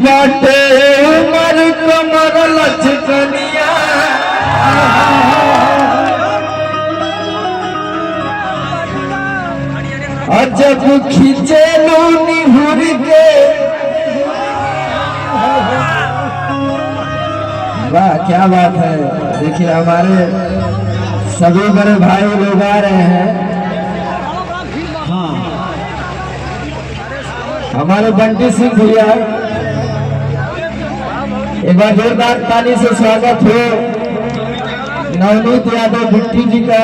बाटे उमर कमर लचकनिया अजब खींचे लूनी हुर के। वाह क्या बात है। देखिए हमारे सभी बड़े भाई लोग आ रहे हैं। हाँ हमारे बंटी सिंह भैया, एक बार जोरदार ताली से स्वागत हो नवनीत यादव बिट्टी जी का।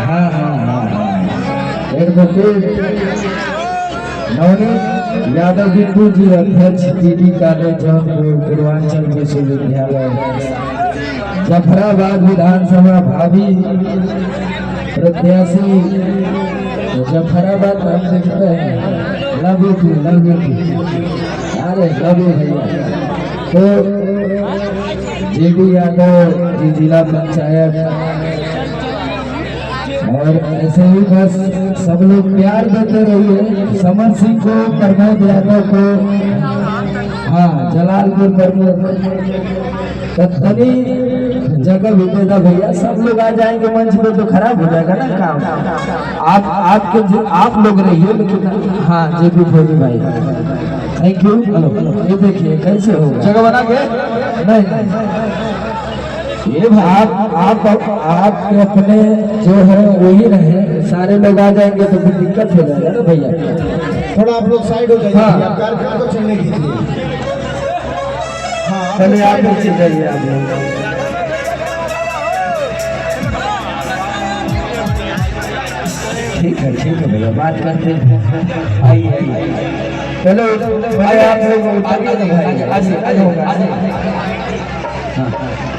हाँ हाँ हाँ एक नवनीत यादव बिट्टू जी अध्यक्ष दीदी कॉलेज पूर्वांचल विश्वविद्यालय जफराबाद विधानसभा भावी प्रत्याशी जफराबाद हम देखते हैं। लव यू अरे लव यू भैया। तो जेडी यादव जी जिला पंचायत और ऐसे ही बस सब लोग प्यार देते रहिए। समर सिंह को, प्रमोद यादव को, हाँ जलालपुर प्रमोद तनी जगह विजेता भैया सब लोग आ जाएंगे मंच पे तो खराब हो जाएगा ना काम। आप लोग रहिए लेकिन हाँ जेपी फौजी भाई थैंक यू। ये देखिए कैसे होगा जगह बना के नहीं ये भाई आप अपने जो है वही रहे। सारे लोग आ जाएंगे तो फिर दिक्कत हो जाएगा ना भैया। थोड़ा आप लोग साइड हो जाइए। हाँ कार्यक्रम को चलने दीजिए। चलिए आप नीचे जाइए। आप ठीक है भैया बात करते हैं। आइए चलो भाई आप लोग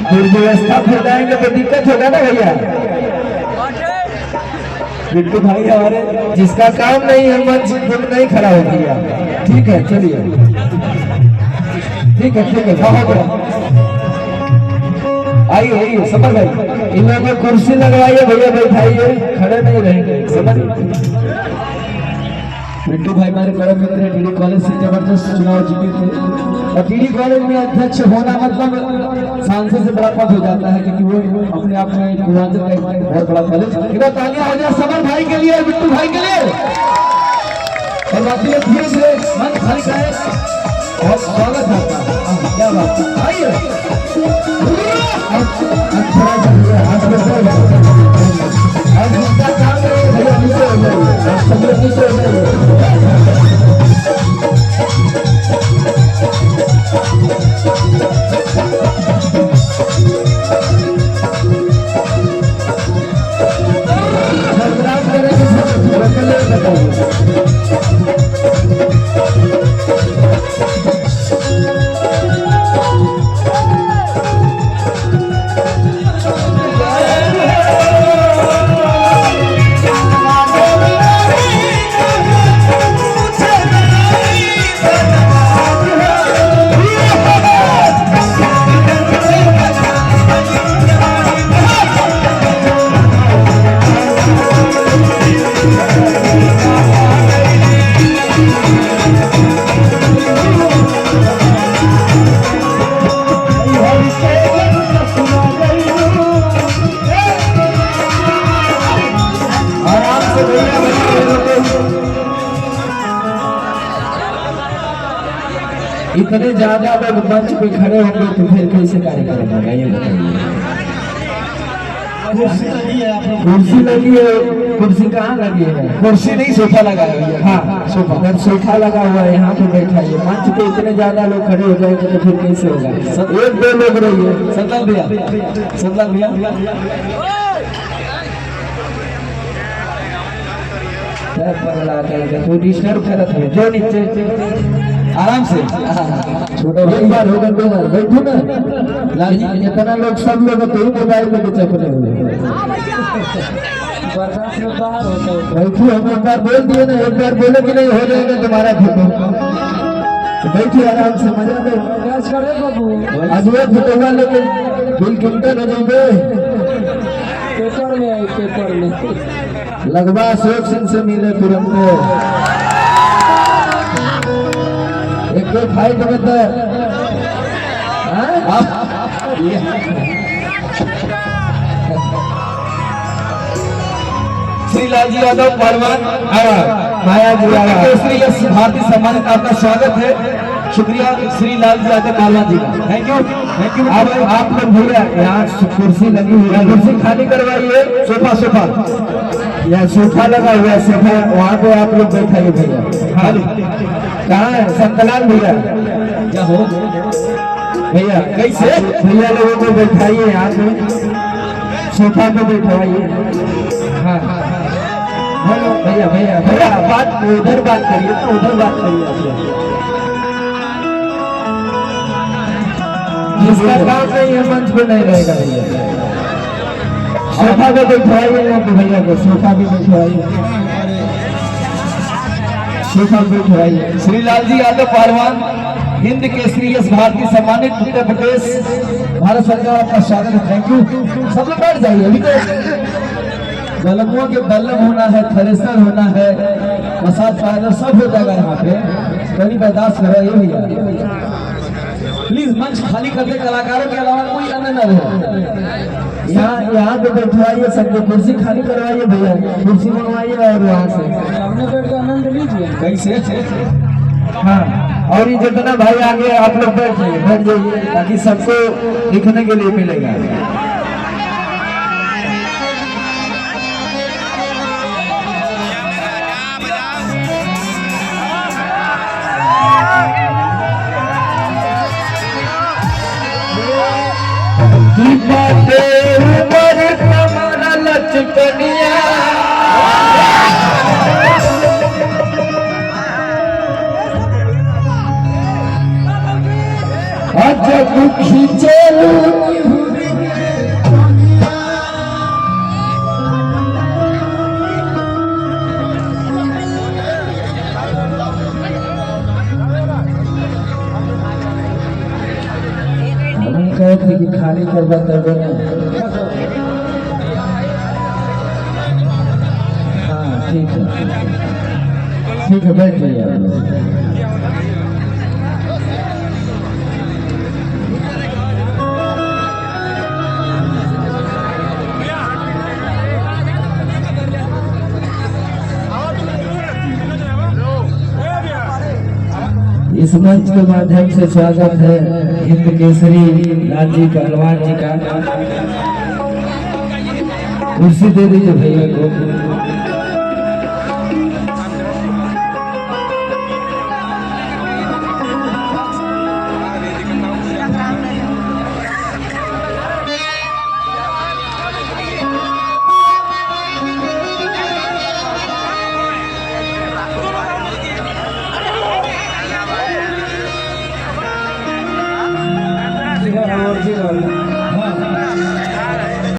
दुर्व्यवस्था फैलाएंगे तो दिक्कत होगा ना भैया। बिट्टू भाई हमारे जिसका काम नहीं है मंच नहीं खड़ा हो भैया। ठीक है चलिए ठीक है बहुत आइए समझ भाई इन लोगों को कुर्सी लगवाइए भैया बैठाइए खड़े नहीं रहेंगे समझ। बिट्टू भाई हमारे बड़े मित्र हैं। डीडी कॉलेज से जबरदस्त चुनाव जीते थे और डीडी कॉलेज में अध्यक्ष होना मतलब सांसद से बड़ा पद हो जाता है क्योंकि वो अपने आप में पूर्वांचल का बहुत बड़ा पद है। एक बार तालियां हो जाए समर भाई के लिए, बिट्टू भाई के लिए। और बाकी लोग धीरे धीरे मन खाली कराए। बहुत स्वागत है आपका। क्या बात है आइए इतने ज्यादा लोग मंच पे खड़े होंगे तो फिर कैसे कार्यक्रम होगा ये बताइए। कुर्सी लगी है। कुर्सी कहाँ लगी है? कुर्सी नहीं सोफा लगा है। हाँ सोफा अगर सोफा लगा हुआ है यहाँ पे बैठाइए। मंच पे इतने ज्यादा लोग खड़े हो जाएंगे तो फिर कैसे होगा। एक दो लोग रहिए। सतल भैया तू डिस्टर्ब करत है जो नीचे आराम से छोटा भाई बार होगा तो बैठो ना। इतना लोग सब लोग तो मोबाइल में चपले हुए बर्दाश्त में बाहर होता है। बैठिए, हम एक बार बोल दिए ना, एक बार बोले कि नहीं हो जाएगा तुम्हारा फोटो, तो बैठिए आराम से, मजा दो। बर्दाश्त करे बाबू, आज वो फोटो लेके बिल क्लिंटन हो जाएंगे, पेपर में आई, पेपर में लगवा अशोक सिंह से मिले तुरंत। एक फाइट में तो श्री लालजी यादव पहलवान माया जी केसरी यश भारतीय सम्मानित, आपका स्वागत है। शुक्रिया श्री लालजी यादव पहलवान जी का, थैंक यू, थैंक यू। आप लोग भैया यहाँ कुर्सी लगी हुई है, कुर्सी खाली करवाइए, सोफा या सोफा लगा हुआ है, सोफा वहाँ पे आप लोग बैठाइए भैया। कहाँ है संतलाल भैया, क्या हो भैया, कैसे भैया लोगों को बैठाइए यहाँ पे, सोफा पे बैठवाइए। हाँ हेलो भैया, भैया बात उधर बात करिए, तो उधर बात करिए आप लोग। जिसका काम नहीं है मंच पे नहीं रहेगा भैया, सोफा पे बैठवाइए ना तो भैया को, सोफा पे बैठवाइए, सोफा पे बैठवाइए। श्री लालजी यादव पहलवान, हिंद केसरी यश भारतीय सम्मानित, उत्तर प्रदेश भारत सरकार, आपका स्वागत है, थैंक यू। सब लोग बैठ जाइए, अभी तो बल्लभों के बल्लभ होना है, थ्रेसर होना है, मसाज पार्लर सब हो जाएगा यहाँ पे, कहीं बर्दाश्त कराइए भैया प्लीज। मंच खाली कर दे, कलाकारों के अलावा कोई अन्य न रहे। यहाँ पे बैठवाइए सबको, कुर्सी खाली करवाइए भैया, कुर्सी मंगवाइए और वहाँ से सामने बैठ कर आनंद लीजिए। कैसे। हाँ, और ये जितना भाई आगे आप लोग बैठ जाइए ताकि सबको दिखने के लिए मिलेगा। उमर कमरा लचकनिया, जब खींचे कहते कि खाली करवा तब ना। हाँ ठीक है, बैठ जाइए। इस मंच के माध्यम से स्वागत है हिंद केसरी लालजी पहलवान जी का। कुर्सी दे दीजिए भैया को।